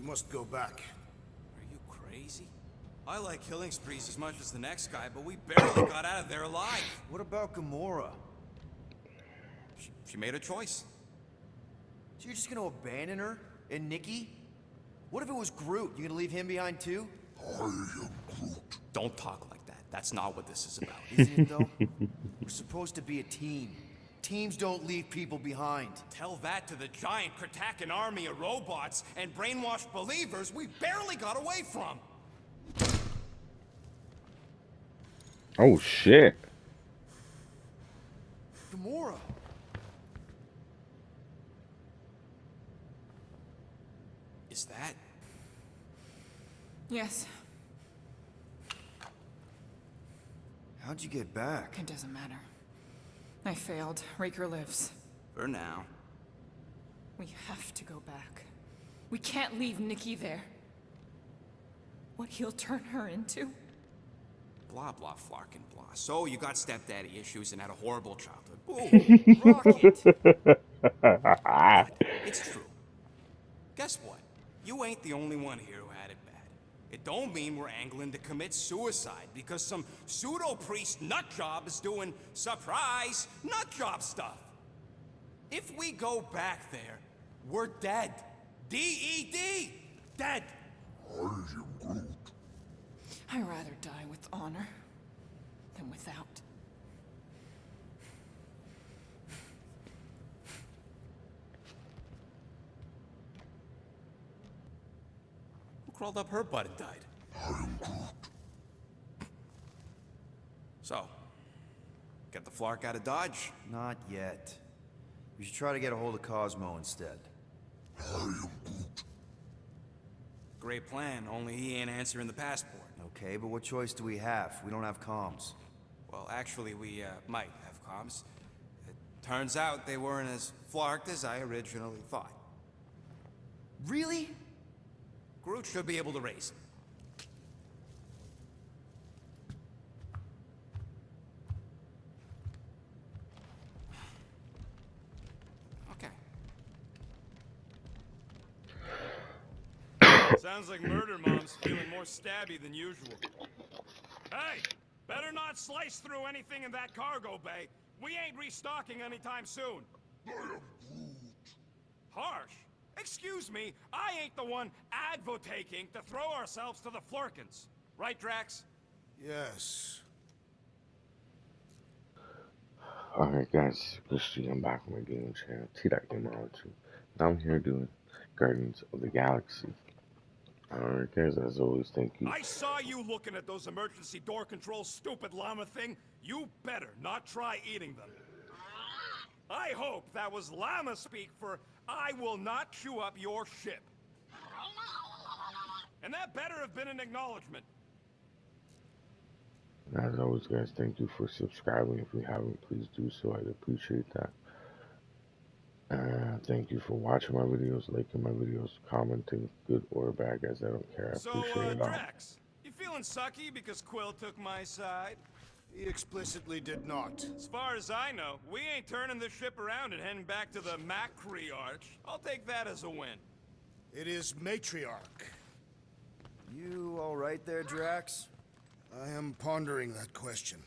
We must go back. Are you crazy? I like killing sprees as much as the next guy, but we barely got out of there alive. What about Gamora? She made a choice. So you're just gonna abandon her? And Nikki? What if it was Groot? You gonna leave him behind too? I am Groot. Don't talk like that. That's not what this is about. Isn't it though? We're supposed to be a team. Teams don't leave people behind. Tell that to the giant Kratakan army of robots and brainwashed believers we barely got away from. Oh shit. Gamora! Is that? Yes, How'd you get back? it doesn't matter. I failed. Raker lives. For now. We have to go back. We can't leave Nikki there. What he'll turn her into? Blah, blah, flarkin, blah. So you got stepdaddy issues and had a horrible childhood. Boom. Rocket. It's true. Guess what? You ain't the only one here who had it bad. It don't mean we're angling to commit suicide because some pseudo-priest nutjob is doing surprise nutjob stuff. If we go back there, we're dead. D-E-D. Dead. I am Groot. I'd rather die with honor than without. Who crawled up her butt and died? I am Groot. So, get the Flark out of Dodge? Not yet. We should try to get a hold of Cosmo instead. I am Groot. Great plan, only he ain't answering the passport. Okay, but what choice do we have? We don't have comms. Well, actually, we might have comms. It turns out they weren't as flarked as I originally thought. Really? Groot should be able to raise them. Okay. Sounds like Murder Mom's feeling more stabby than usual. Hey, better not slice through anything in that cargo bay. We ain't restocking anytime soon. I am Groot. Harsh. Excuse me, I ain't the one advocating to throw ourselves to the Flurkins. Right, Drax? Yes. Alright guys, Christy, I'm back on my gaming channel, T-Dot Gamer R2. Now I'm here doing Guardians of the Galaxy. Alright guys, as always, thank you. I saw you looking at those emergency door controls, stupid llama thing. You better not try eating them. I hope that was llama speak for I will not chew up your ship. And that better have been an acknowledgement. As always guys, thank you for subscribing. If you haven't, please do so. I'd appreciate that. Thank you for watching my videos, liking my videos, commenting, good or bad guys, I don't care. I appreciate it all. Drax, you feeling sucky because Quill took my side? He explicitly did not. As far as I know, we ain't turning this ship around and heading back to the Matriarch. I'll take that as a win. It is Matriarch. You alright there, Drax? I am pondering that question.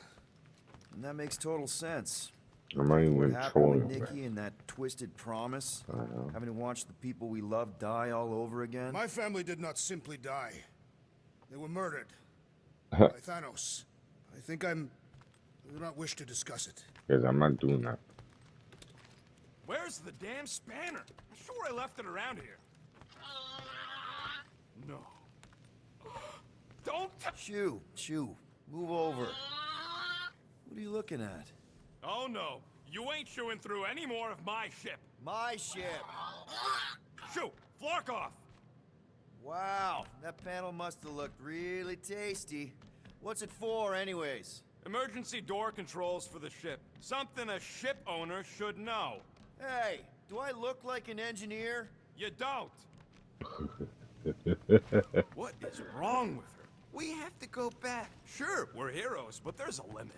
And that makes total sense. I'm not What even happened with trolling. Nikki and that twisted promise? I know. Having to watch the people we love die all over again? My family did not simply die. They were murdered. By Thanos. I do not wish to discuss it. Guys, I'm not doing that. Where's the damn spanner? I'm sure I left it around here. No. Don't Chew, move over. What are you looking at? Oh no, you ain't chewing through any more of my ship. My ship! Shoo, Flark off. Wow, that panel must have looked really tasty. What's it for, anyways? Emergency door controls for the ship. Something a ship owner should know. Hey, do I look like an engineer? You don't. What is wrong with her? We have to go back. Sure, we're heroes, but there's a limit.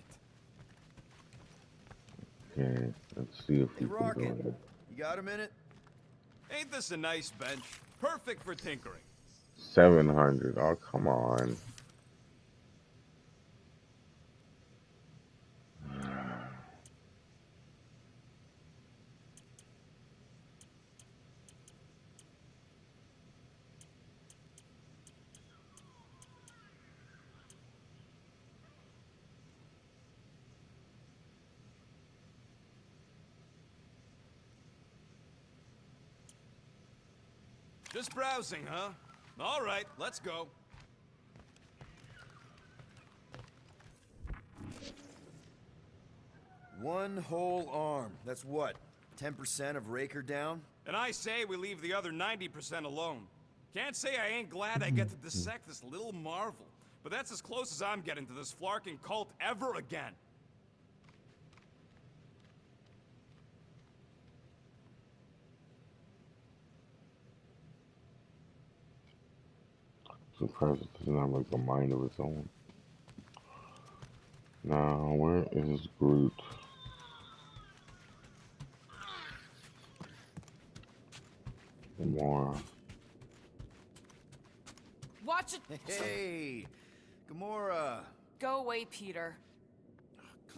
Okay, let's see if Hey, we can go Rocket, ahead. you got a minute? Ain't this a nice bench? Perfect for tinkering. 700. Oh, come on. Just browsing, huh? All right, let's go. One whole arm. That's what? 10% of Raker down? And I say we leave the other 90% alone. Can't say I ain't glad I get to dissect this little marvel, but that's as close as I'm getting to this Flarkin cult ever again. Surprised it doesn't have like a mind of its own. Now, where is Groot? More. Watch it! Hey, Gamora. Go away, Peter.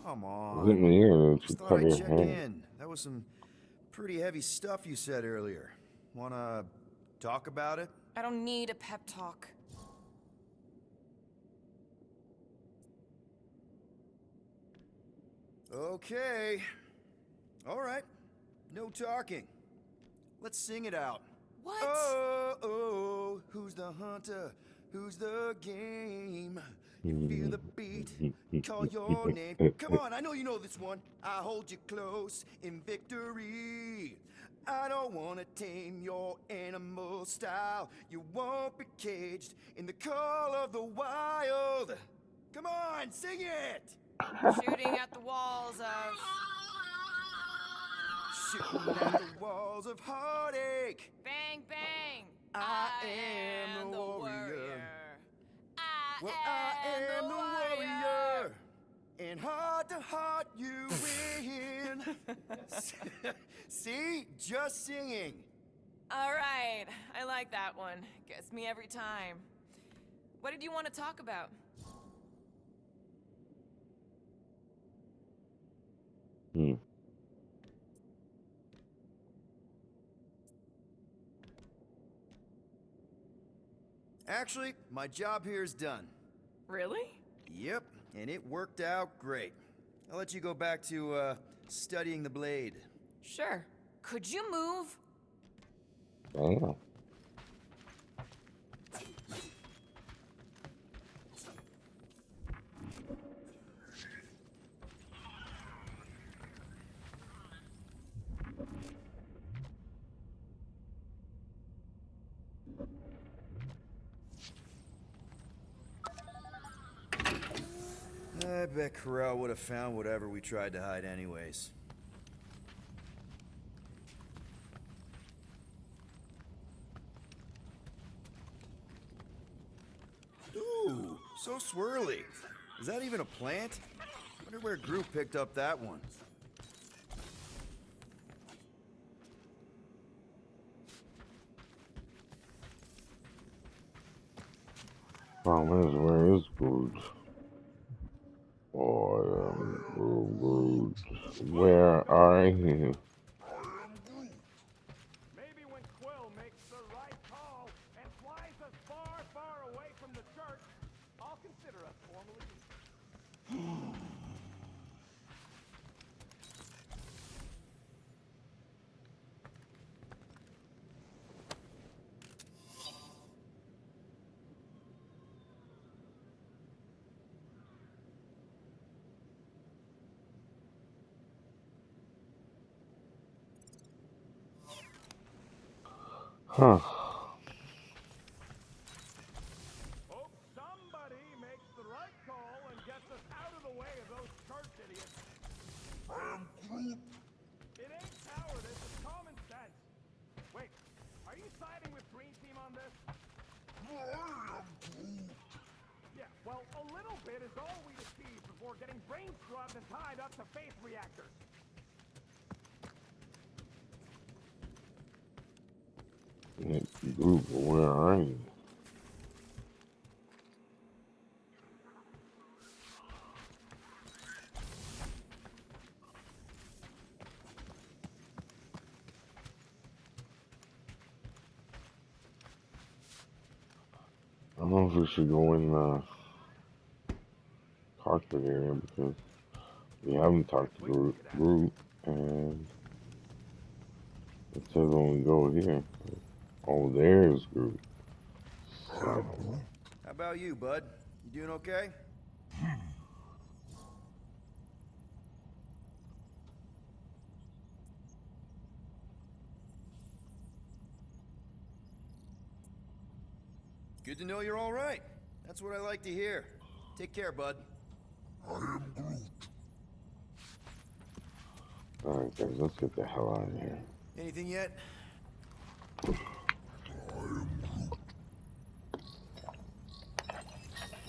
Come Was it on. me or did you Just thought cut I'd your check hair? in. That was some pretty heavy stuff you said earlier. Wanna talk about it? I don't need a pep talk. Okay. All right. No talking. Let's sing it out. What? Oh, oh, who's the hunter? Who's the game? You feel the beat, call your name. Come on, I know you know this one. I hold you close in victory. I don't wanna tame your animal style. You won't be caged in the call of the wild. Come on, sing it! Shooting at the walls of... Shooting at the walls of heartache. Bang, bang! I am the warrior. Well, I am the warrior. And heart to heart, you win. See? Just singing. All right, I like that one. Gets me every time. What did you want to talk about? Hmm. Actually, my job here is done. Really? Yep, and it worked out great. I'll let you go back to, studying the blade. Sure. Could you move? Damn. I bet Corral would have found whatever we tried to hide anyways. Ooh, so swirly. Is that even a plant? Wonder where Groot picked up that one. Problem is, where is Groot? Groot. Where are you? Maybe when Quill makes the right call and flies us far, far away from the church, I'll consider us formally. Huh. Hope somebody makes the right call and gets us out of the way of those church idiots. I am Groot. It ain't cowardice, it's common sense. Wait, are you siding with Green Team on this? I am Groot. Yeah, well, a little bit is all we achieve before getting brain scrubbed and tied up to faith reactors. Groot, where are you? don't know if we should go in the cockpit area because we haven't talked to Groot, and it says when we go here, oh, there's Groot. So, How about you, bud? You doing okay? Good to know you're all right. That's what I like to hear. Take care, bud. I am Groot. alright guys, let's get the hell out of here. Anything yet?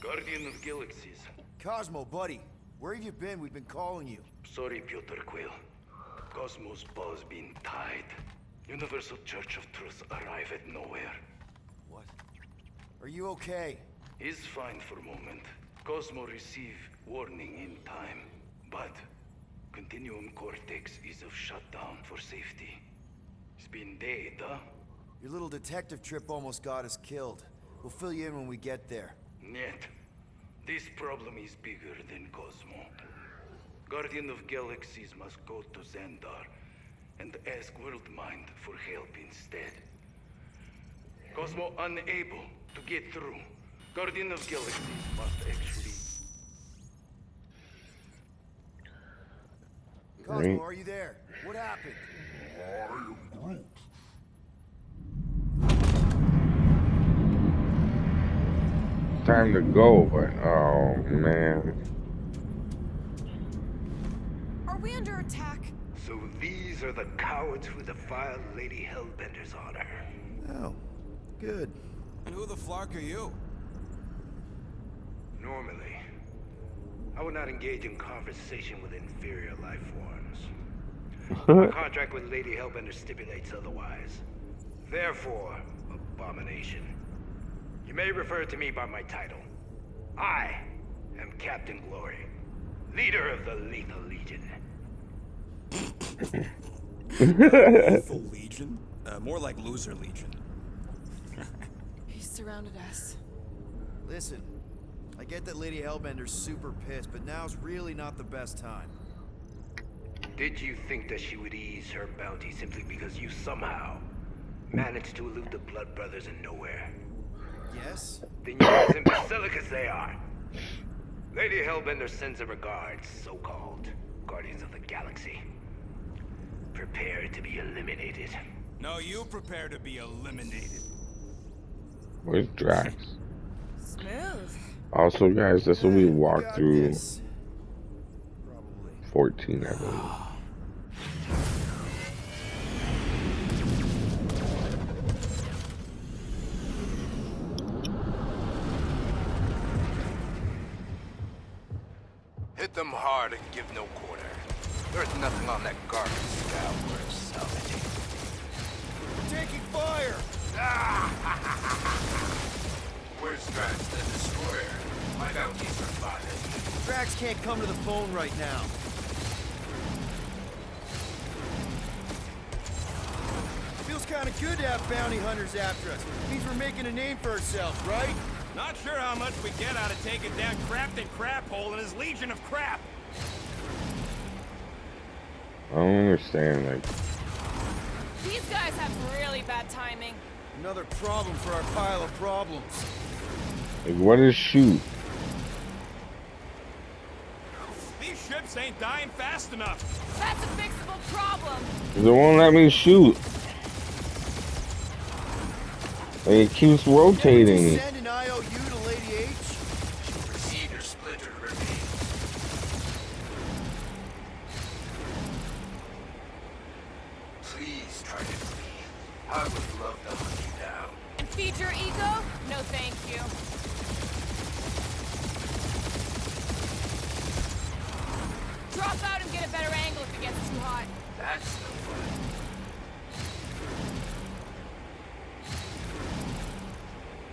Guardian of Galaxies. Cosmo, buddy. Where have you been? We've been calling you. Sorry, Piotr Quill. Cosmos ball's been tied. Universal Church of Truth arrive at nowhere. What? Are you okay? He's fine for a moment. Cosmo receive warning in time. But Continuum Cortex is of shutdown for safety. It's been dead, huh? Your little detective trip almost got us killed. We'll fill you in when we get there. Net. This problem is bigger than Cosmo. Guardian of Galaxies must go to Xandar and ask Worldmind for help instead. Cosmo unable to get through. Guardian of Galaxies must actually... Cosmo, are you there? What happened? I am Groot. Time to go, but oh man. Are we under attack? So these are the cowards who defiled Lady Hellbender's honor. Oh, good. And who the flark are you? Normally, I would not engage in conversation with inferior life forms. My contract with Lady Hellbender stipulates otherwise. Therefore, abomination. You may refer to me by my title. I am Captain Glory, leader of the Lethal Legion. Lethal Legion? More like Loser Legion. He surrounded us. Listen, I get that Lady Hellbender's super pissed, but now's really not the best time. Did you think that she would ease her bounty simply because you somehow managed to elude the Blood Brothers in nowhere? Yes? Then you're as imbecilic as they are. Lady Hellbender sends her regards, so-called Guardians of the Galaxy. Prepare to be eliminated. No, you prepare to be eliminated. Where's Drax? Smooth. Also, guys, this will be We got walkthrough this. Probably. 14, I believe. Hit them hard and give no quarter. There's nothing on that garbage scout worth salvaging. We're taking fire! Where's Drax the Destroyer? My bounties are spotted. Drax can't come to the phone right now. Feels kind of good to have bounty hunters after us. Means we're making a name for ourselves, right? Not sure how much we get out of taking down Crafton Craphole and his Legion of Crap. I don't understand, like, These guys have really bad timing. Another problem for our pile of problems. what is shoot? These ships ain't dying fast enough. That's a fixable problem. It won't let me shoot. And it keeps rotating. Send an IOU to Lady H? Receive your splintered remains. Please try to flee. I would love to hunt you down. Feed your ego? No, thank you. Drop out and get a better angle if it gets too hot. That's no fun.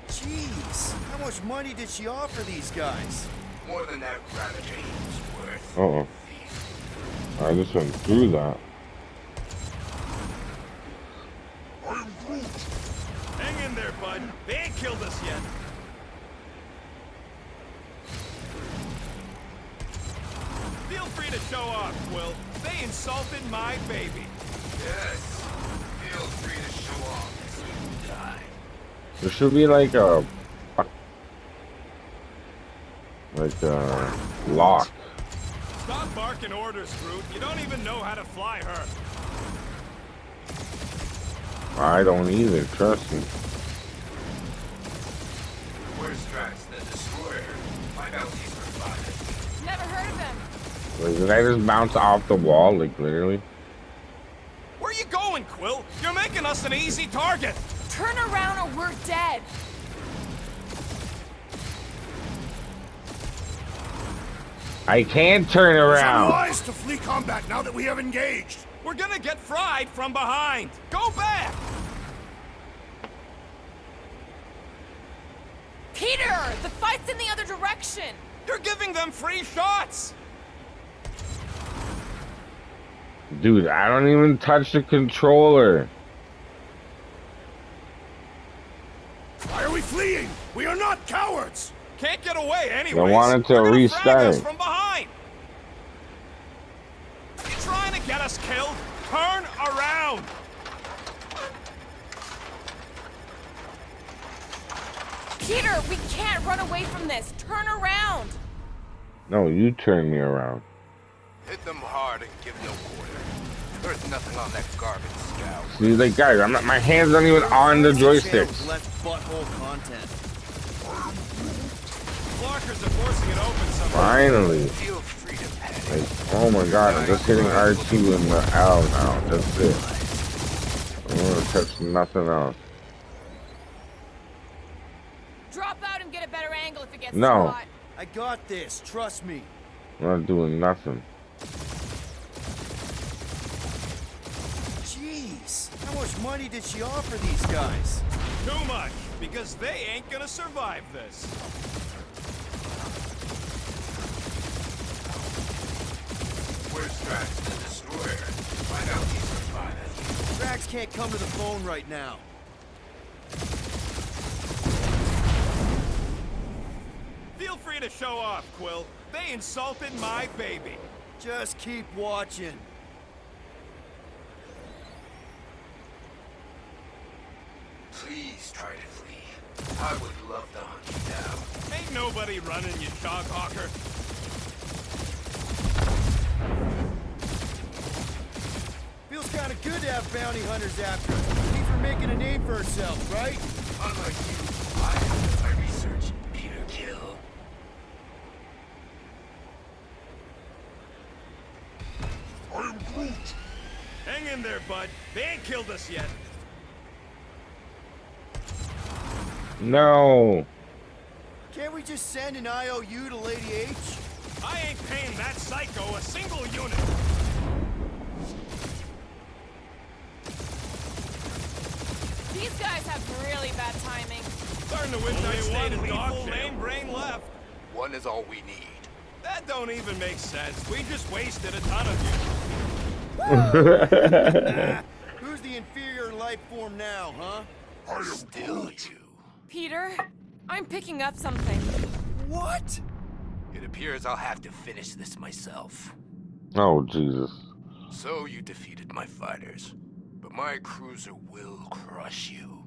Jeez, how much money did she offer these guys? More than that Ravager's worth. Uh-oh. I just went through that. I am Groot. Hang in there, bud. They ain't killed us yet. insulted my baby. Yes. Feel free to show off as you die. There should be like a lock. Stop barking orders, Groot. You don't even know how to fly her. I don't either, trust me. Where's Drax the Destroyer? Find out he's revived. Never heard of him. Like, did I just bounce off the wall, like literally? Where you going, Quill? You're making us an easy target. Turn around or we're dead. I can't turn It's around. unwise to flee combat now that we have engaged. We're gonna get fried from behind. Go back. Peter! The fight's in the other direction! You're giving them free shots. Dude, I don't even touch the controller. Why are we fleeing? We are not cowards. Can't get away anyway. wanted to restart us it. from behind. You trying to get us killed? Turn around. Peter, we can't run away from this. Turn around. No, you turn me around. Hit them hard and give no quarter. There's nothing on that garbage scout. See, like, guys, I'm not, my hands aren't even on the joysticks. Less butthole content. Blockers are forcing it open somehow. Finally. Feel free to panic. Like, oh my god, I'm just hitting R2 and the L now. That's it. I don't want to touch nothing else. Drop out and get a better angle if it gets No. too hot. I got this. Trust me. I'm not doing nothing. Jeez. How much money did she offer these guys? Too much, because they ain't gonna survive this. Where's Drax the Destroyer? Find out he's revived. Drax can't come to the phone right now. Feel free to show off, Quill. They insulted my baby. Just keep watching. Please try to flee. I would love to hunt you down. Ain't nobody running, you dog hawker. Feels kind of good to have bounty hunters after us. Means we're making a name for ourselves, right? Unlike you, I have my research. Peter Kill. I am Groot. Hang in there, bud. They ain't killed us yet. No. Can't we just send an IOU to Lady H? I ain't paying that psycho a single unit. These guys have really bad timing. Starting to wish I stayed in dog lame brain left. One is all we need. That don't even make sense. We just wasted a ton of you. Who's the inferior life form now, huh? I am Still Groot. you. Peter, I'm picking up something. What? It appears I'll have to finish this myself. Oh, Jesus. So you defeated my fighters, but my cruiser will crush you.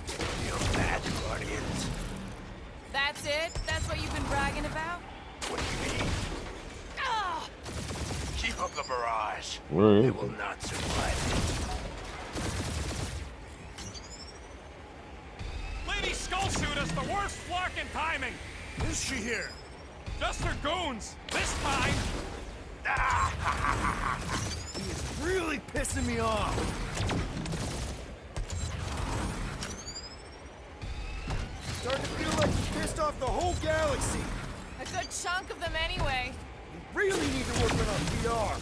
Feel that, Guardians? That's it? That's what you've been bragging about? What do you mean? Ah! Keep up the barrage. Where is They it? will not survive Lady Skullsuit has the worst flocking timing. Is she here? Just her goons. This time. He is really pissing me off. Starting to feel like he pissed off the whole galaxy. A good chunk of them anyway. We really need to work on our PR.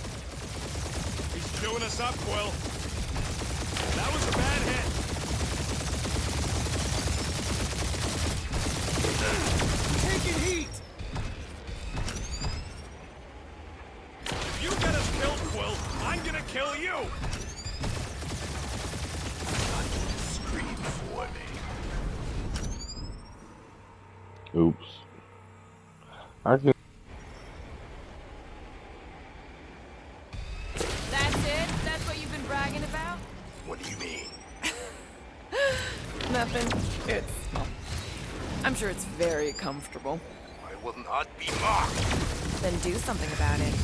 He's chewing us up, Quill. That was a bad hit. Taking heat. If you get us killed, Quill, I'm gonna kill you. Scream for me. Oops. I can. sure it's very comfortable. I will not be mocked. Then do something about it.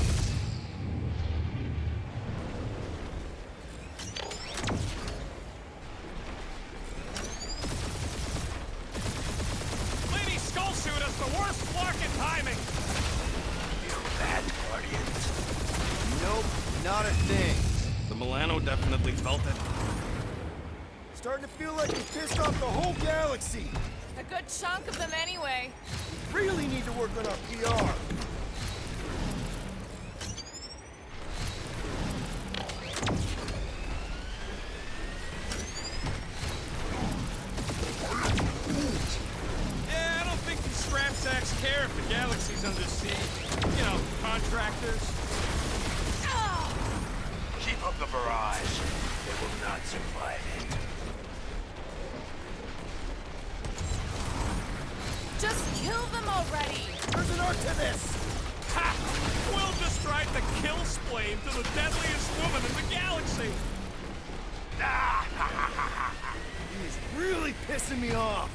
Lady Skullsuit has the worst fucking timing. Feel that, Guardians? Nope, not a thing. The Milano definitely felt it. Starting to feel like we pissed off the whole galaxy. A good chunk of them anyway. Really need to work on our PR. Yeah, I don't think these scrap sacks care if the galaxy's under siege. You know, contractors. Keep up the barrage. They will not survive it. Just kill them already! There's an art to this. Ha! We'll just ride the kill splane to the deadliest woman in the galaxy. He is really pissing me off.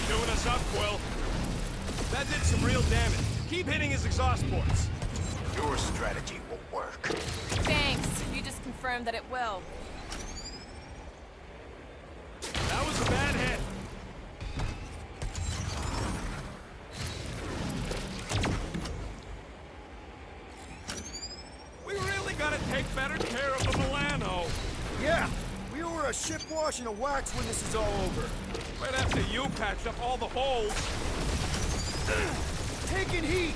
Doing us up, Quill. That did some real damage. Keep hitting his exhaust ports. Your strategy will work. Thanks. You just confirmed that it will. That was a bad hit. We really gotta take better care of the Milano. Yeah, we owe her a ship wash and a wax when this is all over. Right after you patched up all the holes. Taking heat.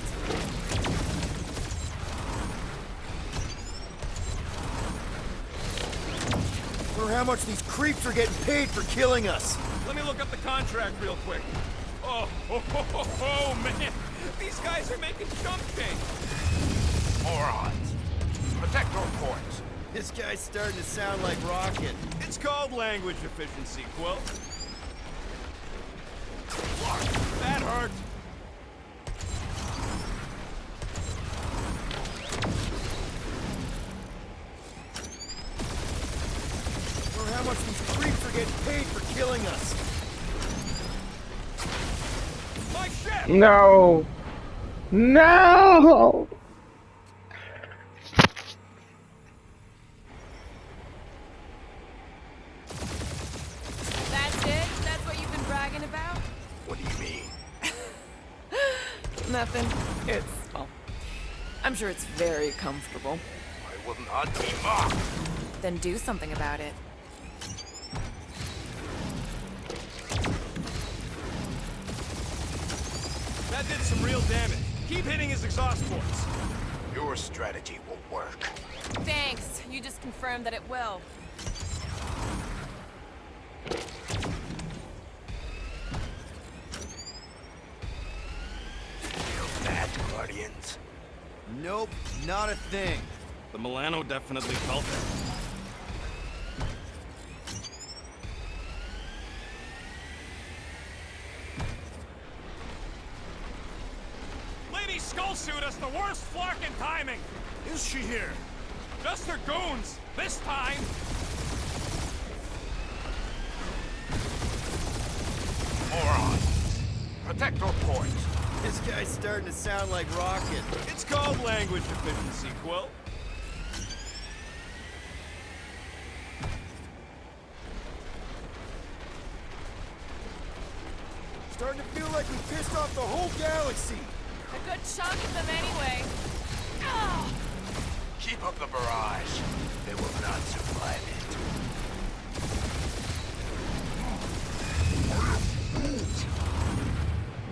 Wonder how much these creeps are getting paid for killing us. Let me look up the contract real quick. Oh, man. These guys are making chump change. Morons. Protect our ports. This guy's starting to sound like Rocket. It's called language efficiency, Quill. That hurt. Wonder how much these creeps are getting paid for killing us. My ship! No! No! That's it? That's what you've been bragging about? What do you mean? Nothing. It's, well, I'm sure it's very comfortable. I will not be mocked. Then do something about it. That did some real damage. Keep hitting his exhaust ports. Your strategy will work. Thanks. You just confirmed that it will. Feel that, Guardians? Nope, not a thing. The Milano definitely felt it. Lady Skullsuit has the worst flarkin' timing. Is she here? Just her goons, this time. Morons. Protect our ports. This guy's starting to sound like Rocket. It's called language efficiency, Quill. Starting to feel like we pissed off the whole galaxy. A good chunk of them anyway. Ah! Keep up the barrage. They will not survive it.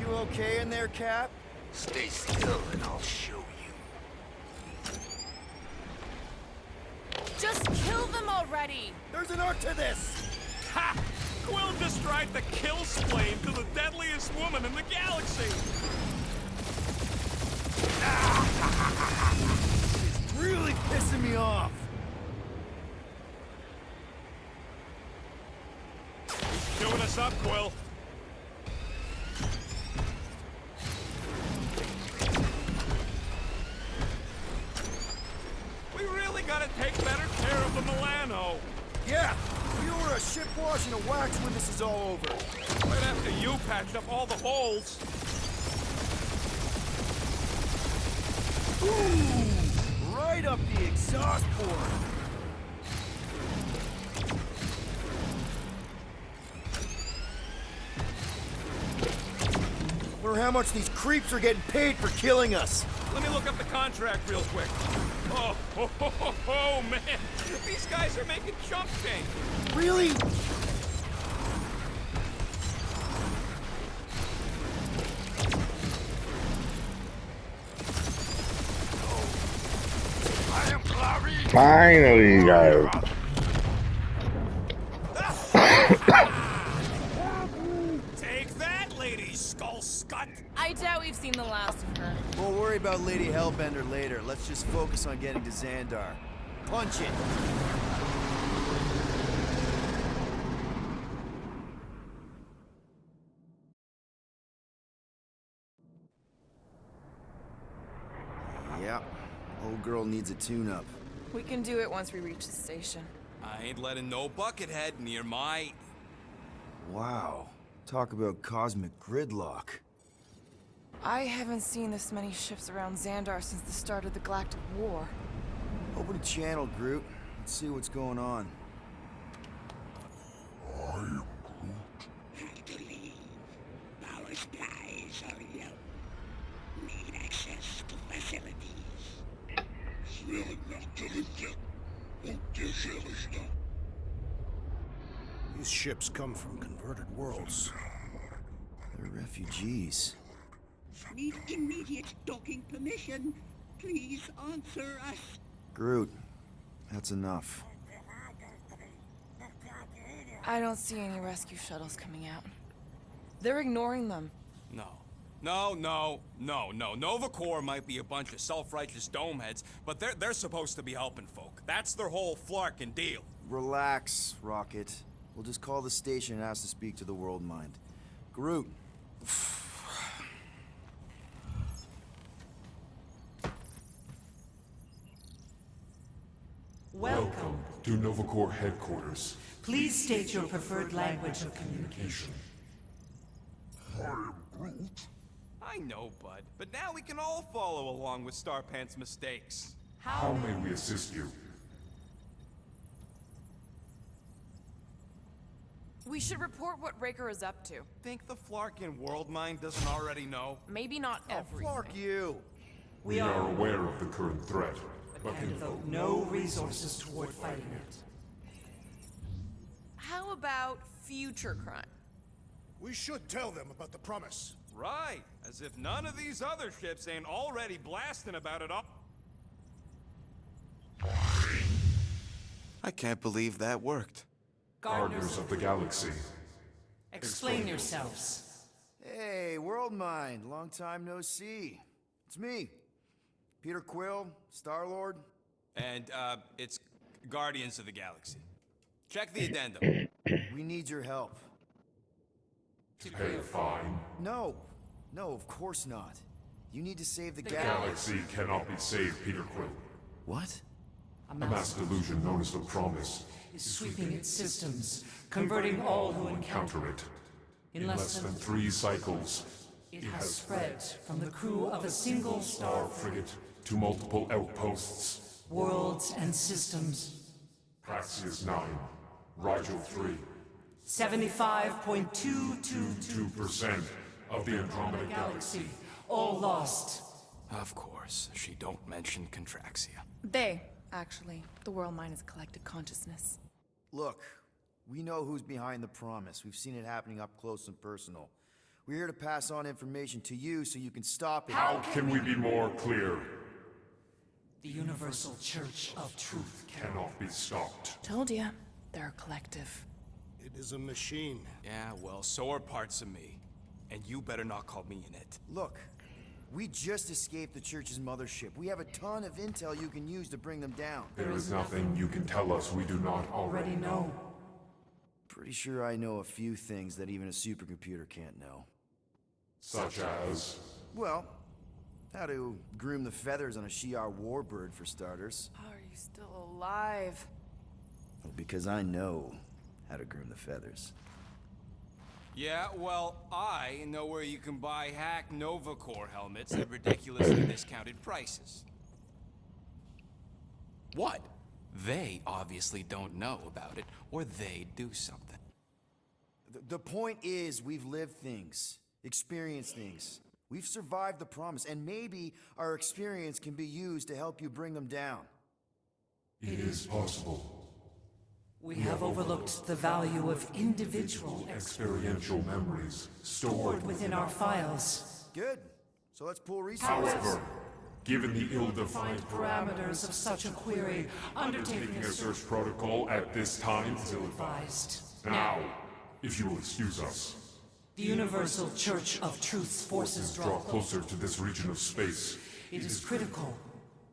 You okay in there, Cap? Stay still and I'll show you. Just kill them already! There's an art to this. Ha! Quill just ride the kill splane to the deadliest woman in the galaxy. It's really pissing me off. Doing us up, Quill. We really gotta take better care of the Milano. Yeah, we owe her a ship wash and a wax when this is all over. Right after you patched up all the holes. Ooh, right up the exhaust port. Wonder how much these creeps are getting paid for killing us. Let me look up the contract real quick. Oh, man. These guys are making chump change. Really? I am Clarice. Finally, guys. Take that, Lady Skull Scut. I doubt we've seen the last of her. We'll worry about Lady Hellbender later. Let's just focus on getting to Xandar. Punch it! Yep. Old girl needs a tune-up. We can do it once we reach the station. I ain't letting no buckethead near my... Wow. Talk about cosmic gridlock. I haven't seen this many ships around Xandar since the start of the Galactic War. Open a channel, Groot. Let's see what's going on. I am Have to leave. Power supplies are low. Need access to facilities. Groot. Und der Scherichter. These ships come from converted worlds. They're refugees. Need immediate docking permission. Please answer us. Groot, that's enough. I don't see any rescue shuttles coming out. They're ignoring them. No. Nova Corps might be a bunch of self-righteous domeheads, but they're supposed to be helping folk. That's their whole flarkin' deal. Relax, Rocket. We'll just call the station and ask to speak to the World Mind. Groot. Welcome to Nova Corps headquarters. Please state your preferred language of communication. I am Groot. I know, Bud, but now we can all follow along with Starpant's mistakes. How may we assist you? We should report what Raker is up to. Think the Flarkin World Mind doesn't already know? Maybe not everything. Flark you! We are aware of the current threat, but And devote no resources toward fighting it. How about future crime? We should tell them about the promise. Right, as if none of these other ships ain't already blasting about it all. I can't believe that worked. Gardeners of the Galaxy. Explain yourselves. Hey, World Mind. Long time no see. It's me. Peter Quill, Star-Lord. And, it's Guardians of the Galaxy. Check the addendum. We need your help. To pay a fine. No. No, of course not. You need to save the Galaxy cannot be saved, Peter Quill. What? A A mass delusion known as the Promise is sweeping its systems, converting all who encounter counter it. In less than 3 cycles, it has spread from the crew of a single star frigate to multiple outposts. worlds and systems. Praxius 9, Rigel 3, 75.222 2% of the Andromeda galaxy, all lost. Of course, she don't mention Contraxia. They, actually. The World Mind is a collective consciousness. Look, we know who's behind the promise. We've seen it happening up close and personal. We're here to pass on information to you so you can stop it. How can we be more clear? The Universal Church of Truth Cannot be stopped. Told ya. They're a collective. It is a machine. Yeah, well, so are parts of me. And you better not call me in it. Look, we just escaped the church's mothership. We have a ton of intel you can use to bring them down. There is nothing you can tell us we do not already know. Pretty sure I know a few things that even a supercomputer can't know. Such as... Well, how to groom the feathers on a Shi'ar warbird, for starters. Are you still alive? Well, because I know how to groom the feathers. Yeah, well, I know where you can buy hack Novacore helmets at ridiculously discounted prices. What? They obviously don't know about it, or they'd do something. The point is, we've lived things, experienced things. We've survived the promise, and maybe our experience can be used to help you bring them down. It is possible. We have overlooked the value of individual Experiential memories stored stored within our files. Good. So let's pull resources. However, given the ill-defined Parameters of such a query, undertaking undertaking a a search protocol at this time is ill-advised. advised. Now, if you will excuse us, The Universal Church of Truth's forces draw draw closer to this region of space. It is critical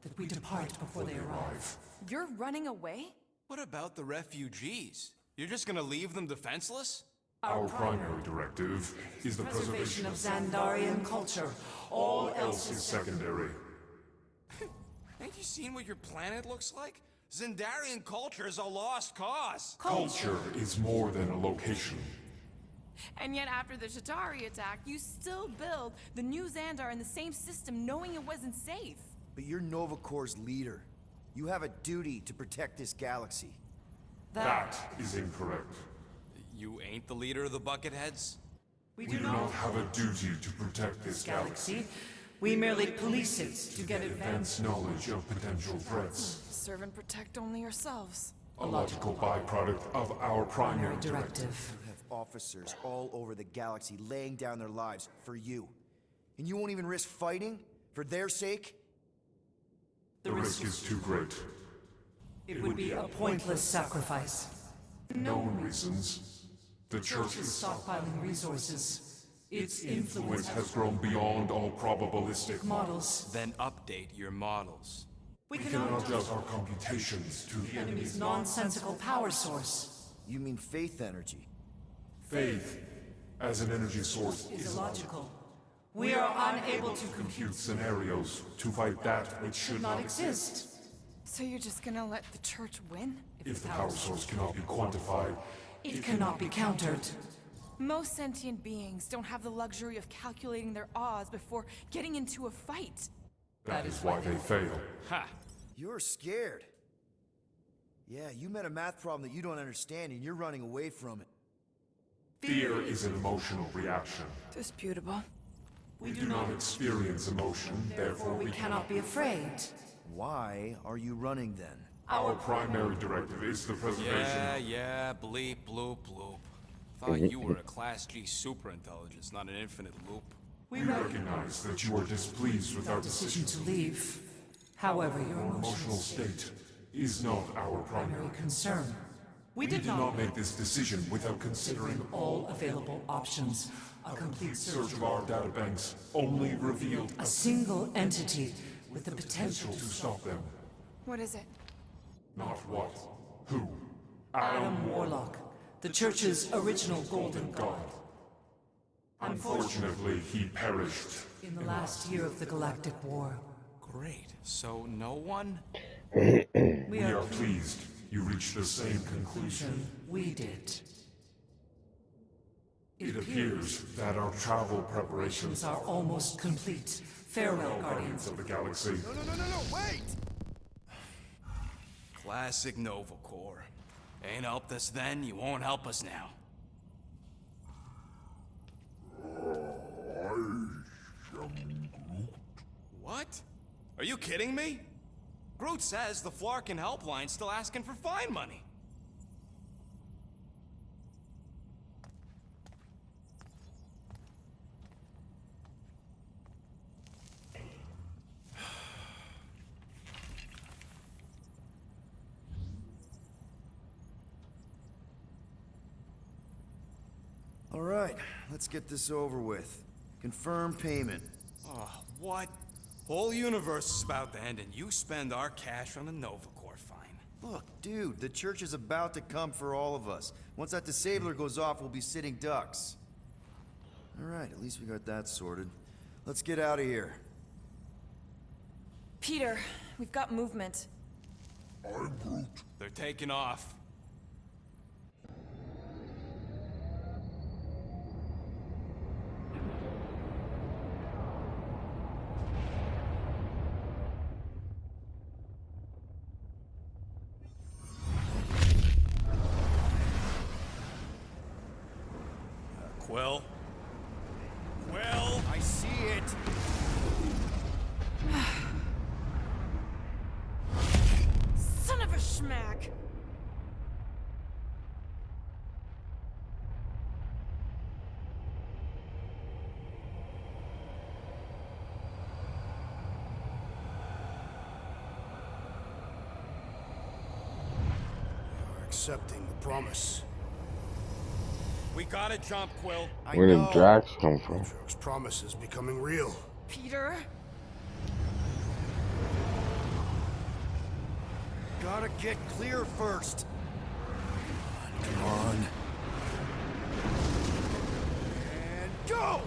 that we depart before they arrive. You're running away? What about the refugees? You're just gonna leave them defenseless? Our primary directive is the preservation of of Xandarian culture. All else is is secondary. Ain't you seen what your planet looks like? Zendarian culture is a lost cause. Culture is more than a location. And yet after the Shatari attack, you still build the new Xandar in the same system knowing it wasn't safe. But you're Nova Corps' leader. You have a duty to protect this galaxy. That is incorrect. You ain't the leader of the Bucketheads? We We do not have a duty to protect this galaxy. galaxy. We merely police it to get advanced. Advance knowledge of potential threats. Serve and protect only yourselves. A logical byproduct of our primary directive. Directive. You have officers all over the galaxy laying down their lives for you. And you won't even risk fighting? For their sake? The risk is too great. It would be a pointless sacrifice. Known reasons. The Church Is is stockpiling resources. Its influence influence has grown beyond all probabilistic models. Then update your models. We We cannot cannot adjust our computations to the enemy's enemy's nonsensical power source. You mean faith energy? faith as an energy source Is is illogical. We are unable to compute scenarios to fight that which should not not exist. So you're just gonna let the church win? If the power source cannot be quantified, It cannot be countered. Most sentient beings don't have the luxury of calculating their odds before getting into a fight. that is why they fail. Ha! You're scared. Yeah, you met a math problem that you don't understand and you're running away from it. Fear is an emotional reaction. Disputable. We do not experience emotion, therefore We cannot be afraid. Why are you running then? Our primary directive is the preservation. Yeah, bleep, bloop, bloop. Thought you were a Class G superintelligence, not an infinite loop. We We recognize that you are displeased with our decision decision. to leave. However, your Our emotional state is not our primary. concern. We We did did not make this decision without considering all available options. A complete search of our databanks only revealed A single entity with the potential to stop them. What is it? Not what, who. Adam Warlock, the Church's original golden god. Unfortunately, he perished. In the last year of the Galactic War, Great. So no one? we We are are pleased you reached the same conclusion. we did. It appears that our travel preparations are almost complete. Farewell, Guardians. of the galaxy. No, wait! Classic Nova Corps. Ain't helped us then, you won't help us now. What? Are you kidding me? Groot says the Flarkin helpline's still asking for fine money. All right, let's get this over with. Confirm payment. Oh, what? Whole universe is about to end and you spend our cash on a Nova Corps fine. Look, dude, the church is about to come for all of us. Once that disabler goes off, we'll be sitting ducks. All right, at least we got that sorted. Let's get out of here. Peter, we've got movement. They're taking off. Quill? Quill? I see it. Son of a schmack! You're accepting the promise. We gotta jump, Quill. I Where know. did Drax come from? Rourke's promise is becoming real. Peter? Gotta get clear first. Come on. And go!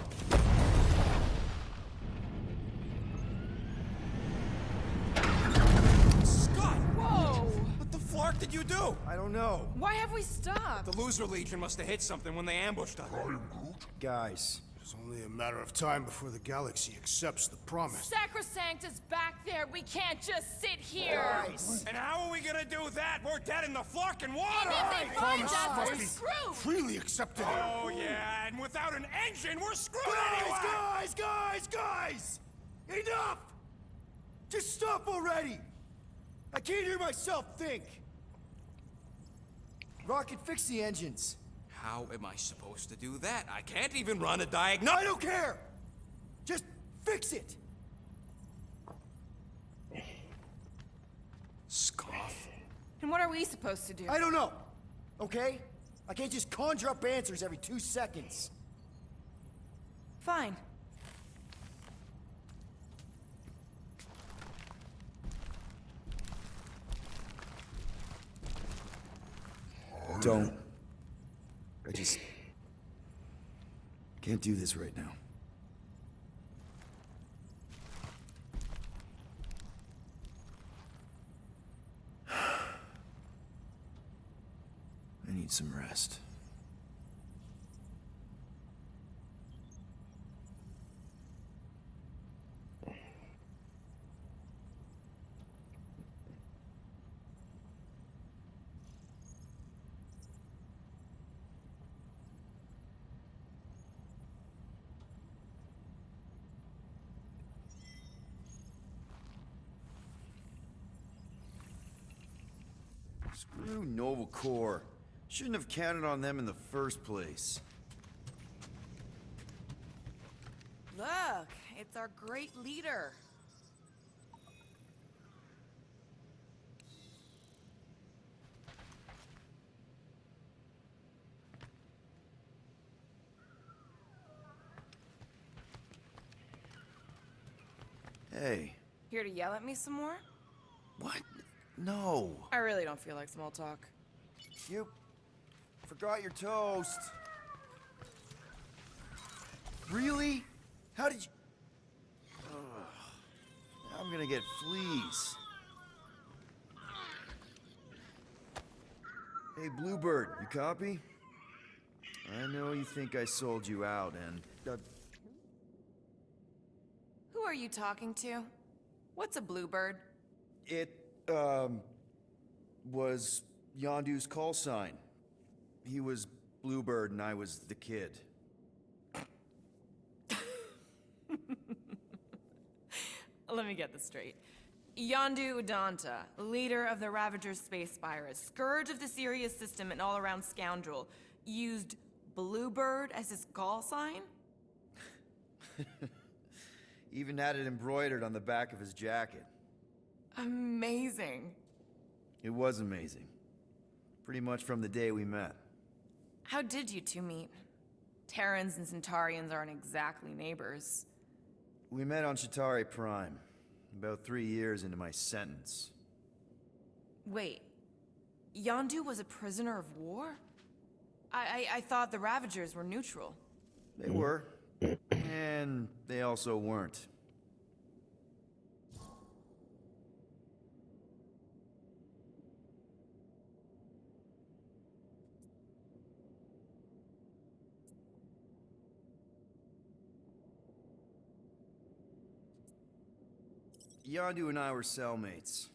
Scott! Whoa! What the flark did you do? I don't know. Why have we stopped? The Loser Legion must have hit something when they ambushed us. Guys, It's only a matter of time before the galaxy accepts the promise. Sacrosanct is back there. We can't just sit here. guys. And how are we gonna do that? We're dead in the flarkin' water! And if they find Promise us, must we're be screwed. freely accepted. Oh, yeah, and without an engine, we're screwed anyway! Guys! Enough! Just stop already! I can't hear myself think. Rocket, fix the engines. How am I supposed to do that? I can't even run a diagnostic. I don't care! Just fix it! Scoff. And what are we supposed to do? I don't know, okay? I can't just conjure up answers every 2 seconds. Fine. Don't. I just can't do this right now. I need some rest. Screw Nova Corps. Shouldn't have counted on them in the first place. Look, it's our great leader. Hey, Here to yell at me some more? what? No. I really don't feel like small talk. You forgot your toast. Really? How did you... Ugh. I'm gonna get fleas. Hey, Bluebird, you copy? I know you think I sold you out, and... Who are you talking to? What's a bluebird? It, was Yondu's call sign. He was Bluebird and I was the kid. Let me get this straight. Yondu Udonta, leader of the Ravager Space Spires, scourge of the Sirius system and all-around scoundrel, used Bluebird as his call sign? Even had it embroidered on the back of his jacket. Amazing. It was amazing. Pretty much from the day we met. How did you two meet? Terrans and Centaurians aren't exactly neighbors. We met on Chitauri Prime, about 3 years into my sentence. Wait, Yondu was a prisoner of war? I thought the Ravagers were neutral. They were. And they also weren't. Yondu and I were cellmates.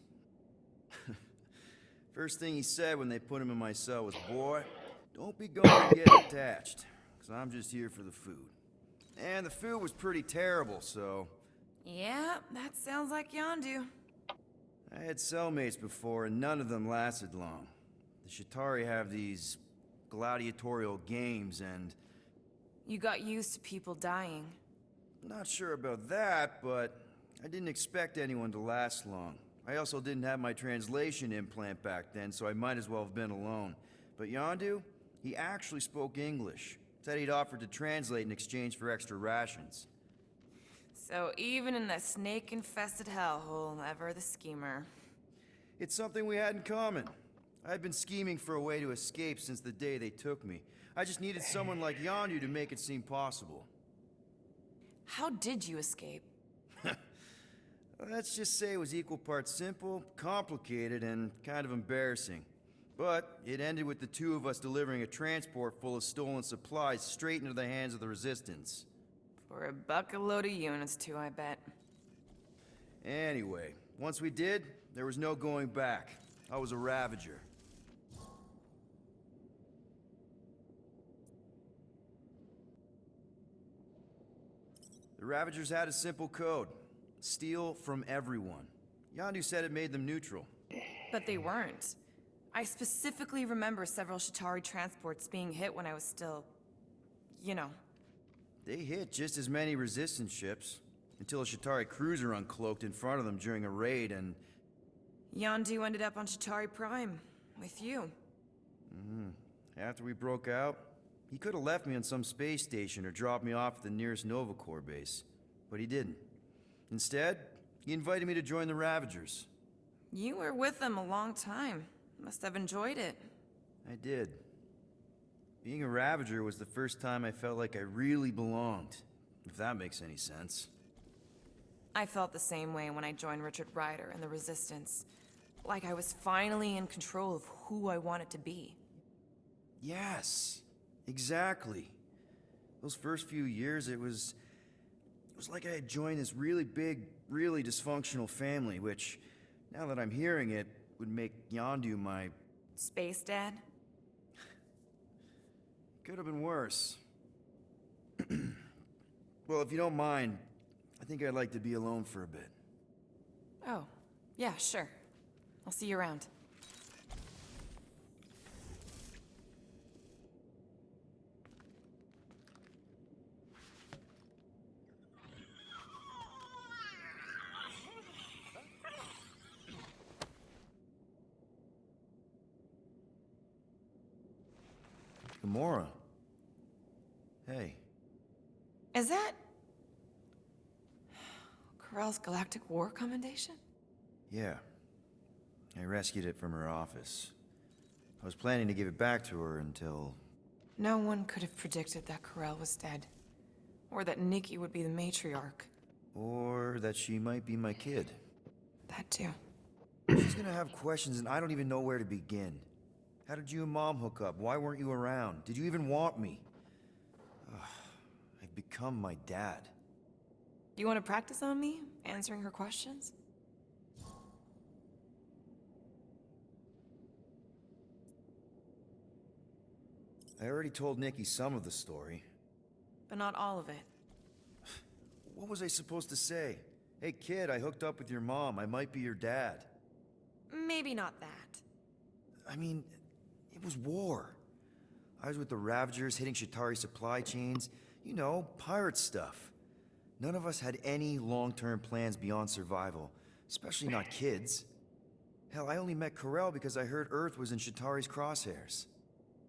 First thing he said when they put him in my cell was, "Boy, don't be going to get attached, 'cause 'cause I'm just here for the food. And the food was pretty terrible, so... Yeah, that sounds like Yondu. I had cellmates before, and none of them lasted long. The Shatari have these gladiatorial games, and... You got used to people dying. Not sure about that, but I didn't expect anyone to last long. I also didn't have my translation implant back then, so I might as well have been alone. But Yondu, he actually spoke English. Said he'd offered to translate in exchange for extra rations. So even in that snake-infested hellhole, ever the schemer. It's something we had in common. I'd been scheming for a way to escape since the day they took me. I just needed someone like Yondu to make it seem possible. How did you escape? Let's just say it was equal parts simple, complicated, and kind of embarrassing. But it ended with the two of us delivering a transport full of stolen supplies straight into the hands of the Resistance. For a bucket load of units, too, I bet. Anyway, once we did, there was no going back. I was a Ravager. The Ravagers had a simple code. Steal from everyone. Yondu said it made them neutral. But they weren't. I specifically remember several Shatari transports being hit when I was still... you know. They hit just as many Resistance ships, until a Shatari cruiser uncloaked in front of them during a raid and... Yondu ended up on Shatari Prime, with you. After we broke out, he could have left me on some space station or dropped me off at the nearest Nova Corps base. But he didn't. Instead, he invited me to join the Ravagers. You were with them a long time. Must have enjoyed it. I did. Being a Ravager was the first time I felt like I really belonged, if that makes any sense. I felt the same way when I joined Richard Rider and the Resistance. Like I was finally in control of who I wanted to be. Yes, exactly. Those first few years, it was like I had joined this really big, really dysfunctional family, which, now that I'm hearing it, would make Yondu my... Space Dad? Could have been worse. Well, if you don't mind, I think I'd like to be alone for a bit. Oh, yeah, sure. I'll see you around. Gamora. Hey. Is that... Corell's Galactic War Commendation? Yeah. I rescued it from her office. I was planning to give it back to her until... No one could have predicted that Corell was dead. Or that Nikki would be the matriarch. Or that she might be my kid. That too. She's gonna have questions and I don't even know where to begin. How did you and Mom hook up? Why weren't you around? Did you even want me? I've become my dad. Do you want to practice on me, answering her questions? I already told Nikki some of the story. But not all of it. What was I supposed to say? Hey kid, I hooked up with your mom. I might be your dad. Maybe not that. I mean, it was war. I was with the Ravagers hitting Shatari supply chains. You know, pirate stuff. None of us had any long-term plans beyond survival. Especially not kids. Hell, I only met Corell because I heard Earth was in Shatari's crosshairs.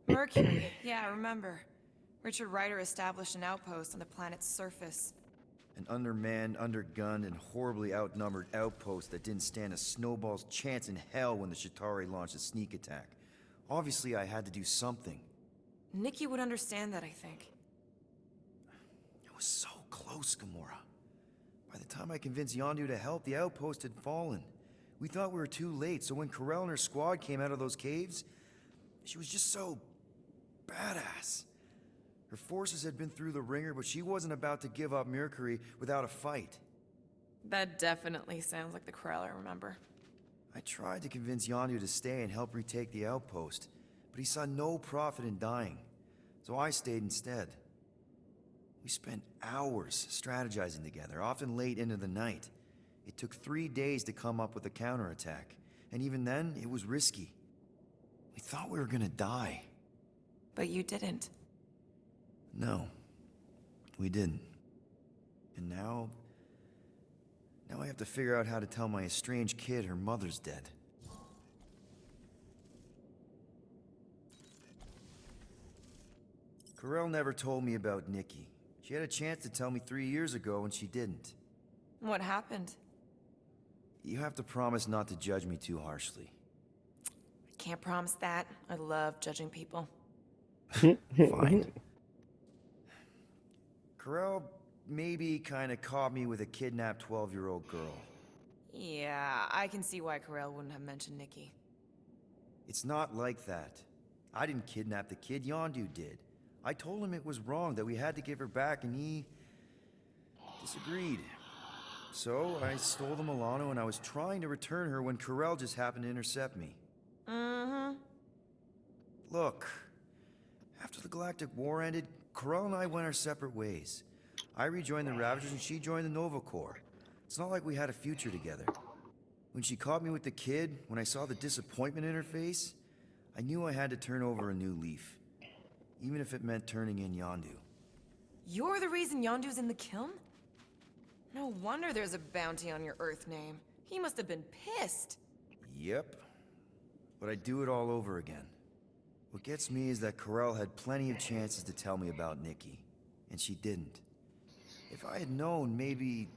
Mercury, yeah, I remember. Richard Rider established an outpost on the planet's surface. An undermanned, undergunned, and horribly outnumbered outpost that didn't stand a snowball's chance in hell when the Shatari launched a sneak attack. Obviously, I had to do something. Nikki would understand that, I think. It was so close, Gamora. By the time I convinced Yondu to help, the outpost had fallen. We thought we were too late, so when Corell and her squad came out of those caves, she was just so... badass. Her forces had been through the ringer, but she wasn't about to give up Mercury without a fight. That definitely sounds like the Corell I remember. I tried to convince Yondu to stay and help retake the outpost, but he saw no profit in dying. So I stayed instead. We spent hours strategizing together, often late into the night. It took 3 days to come up with a counterattack, and even then, it was risky. We thought we were gonna die. But you didn't. No, we didn't. And now I have to figure out how to tell my estranged kid her mother's dead. Corell never told me about Nikki. She had a chance to tell me 3 years ago and she didn't. What happened? You have to promise not to judge me too harshly. I can't promise that. I love judging people. Fine. Corell maybe kinda caught me with a kidnapped 12-year-old girl. Yeah, I can see why Corell wouldn't have mentioned Nikki. It's not like that. I didn't kidnap the kid, Yondu did. I told him it was wrong, that we had to give her back, and he disagreed. So I stole the Milano, and I was trying to return her when Corell just happened to intercept me. Mm-hmm. Look, after the Galactic War ended, Corell and I went our separate ways. I rejoined the Ravagers and she joined the Nova Corps. It's not like we had a future together. When she caught me with the kid, when I saw the disappointment in her face, I knew I had to turn over a new leaf. Even if it meant turning in Yondu. You're the reason Yondu's in the kiln? No wonder there's a bounty on your Earth name. He must have been pissed. Yep. But I'd do it all over again. What gets me is that Corell had plenty of chances to tell me about Nikki, and she didn't. If I had known, maybe...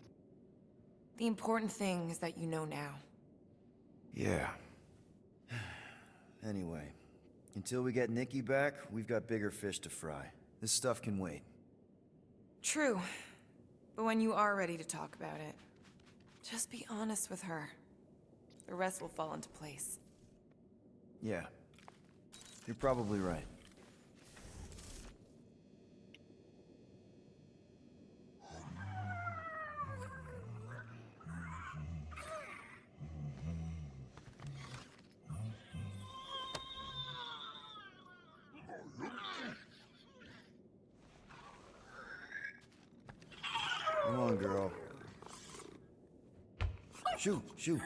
The important thing is that you know now. Yeah. Anyway, until we get Nikki back, we've got bigger fish to fry. This stuff can wait. True. But when you are ready to talk about it, just be honest with her. The rest will fall into place. Yeah. You're probably right. Come on, girl. Shoot, shoot.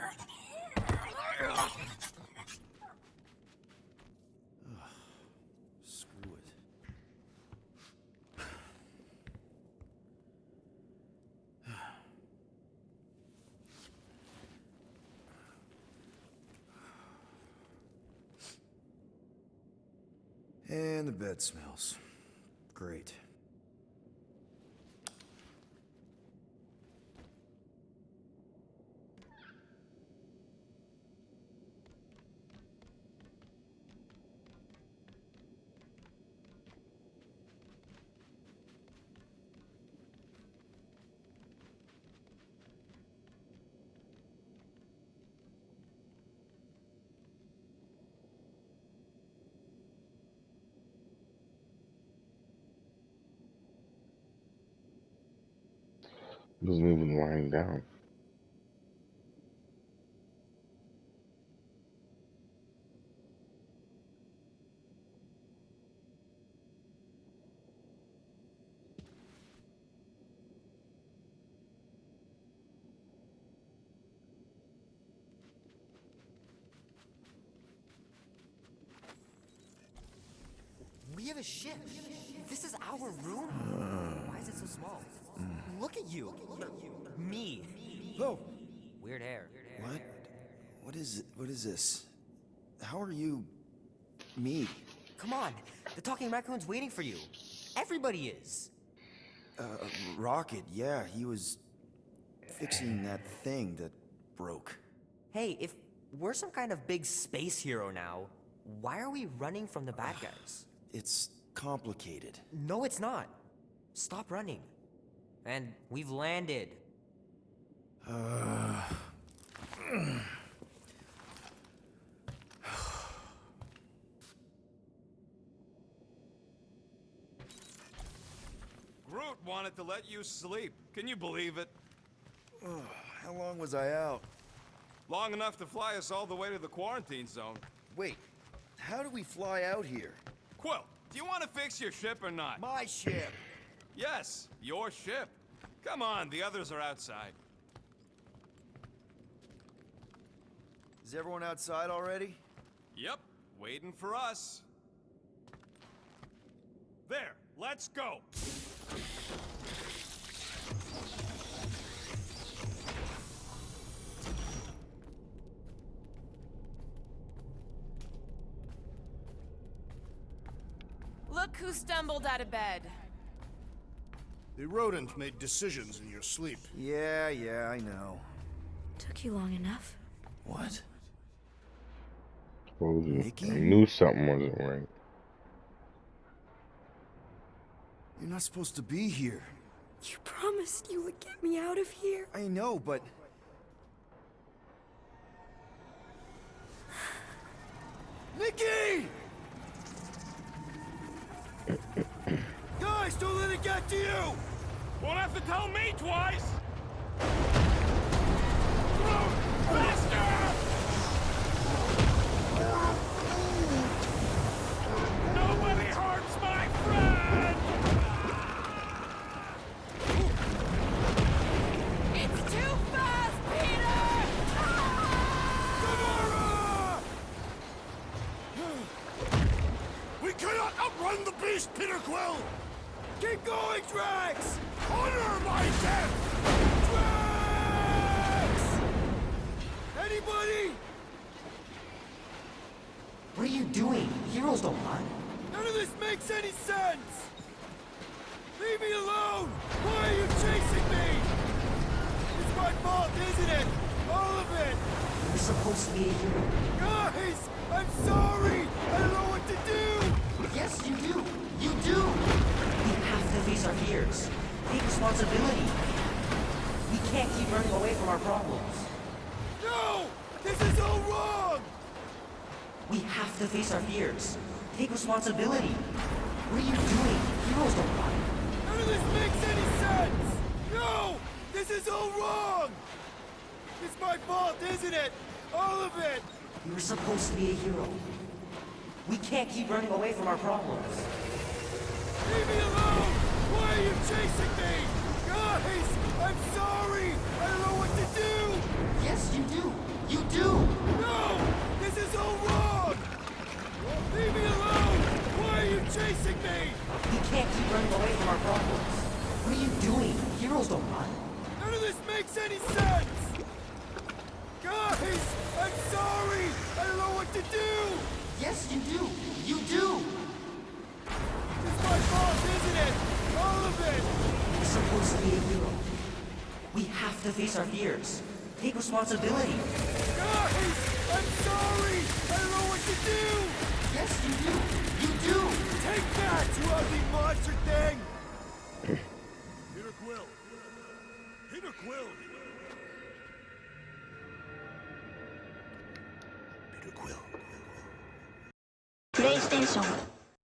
Ugh. Screw it. And the bed smells. Great. Wasn't even lying down. We have a ship. This is our room? Why is it so small? Look at you. Me. Oh! Weird hair. What? What is it? What is this? How are you... me? Come on. The talking raccoon's waiting for you. Everybody is. Rocket, yeah, he was fixing that thing that broke. Hey, if we're some kind of big space hero now, why are we running from the bad guys? It's complicated. No, it's not. Stop running. And we've landed. Groot wanted to let you sleep. Can you believe it? How long was I out? Long enough to fly us all the way to the quarantine zone. Wait, how do we fly out here? Quill, do you want to fix your ship or not? My ship! Yes, your ship. Come on, the others are outside. Is everyone outside already? Yep, waiting for us. There, let's go. Look who stumbled out of bed. The rodent made decisions in your sleep. Yeah, I know. Took you long enough. What? Told you. Nikki? I knew something wasn't right. You're not supposed to be here. You promised you would get me out of here. I know, but... Nikki! Guys, don't let it get to you! Won't have to tell me twice! Faster! Nobody hurts my friend! It's too fast, Peter! We cannot outrun the beast, Peter Quill! Keep going, Drax! Honor my death! Drax! Anybody? What are you doing? Heroes don't run. None of this makes any sense! Leave me alone! Why are you chasing me? It's my fault, isn't it? All of it! You're supposed to be a hero. Guys! I'm sorry! I don't know what to do! Yes, you do. You do. We have to face our fears. Take responsibility. We can't keep running away from our problems. No! This is all wrong! We have to face our fears. Take responsibility. What are you doing? Heroes don't run. None of this makes any sense! No! This is all wrong! It's my fault, isn't it? All of it! You were supposed to be a hero. We can't keep running away from our problems. Leave me alone! Why are you chasing me? Guys! I'm sorry! I don't know what to do! Yes, you do! You do! No! This is all wrong! Leave me alone! Why are you chasing me? We can't keep running away from our problems. What are you doing? Heroes don't run. None of this makes any sense! Guys! I'm sorry! I don't know what to do! Yes, you do! You do! It's my fault, isn't it? All of it! You're supposed to be a hero. We have to face our fears. Take responsibility. Guys! I'm sorry! I don't know what to do! Yes, you do! You do! Take that, you ugly monster thing! Peter Quill! Peter Quill! Peter Quill. プレイステーション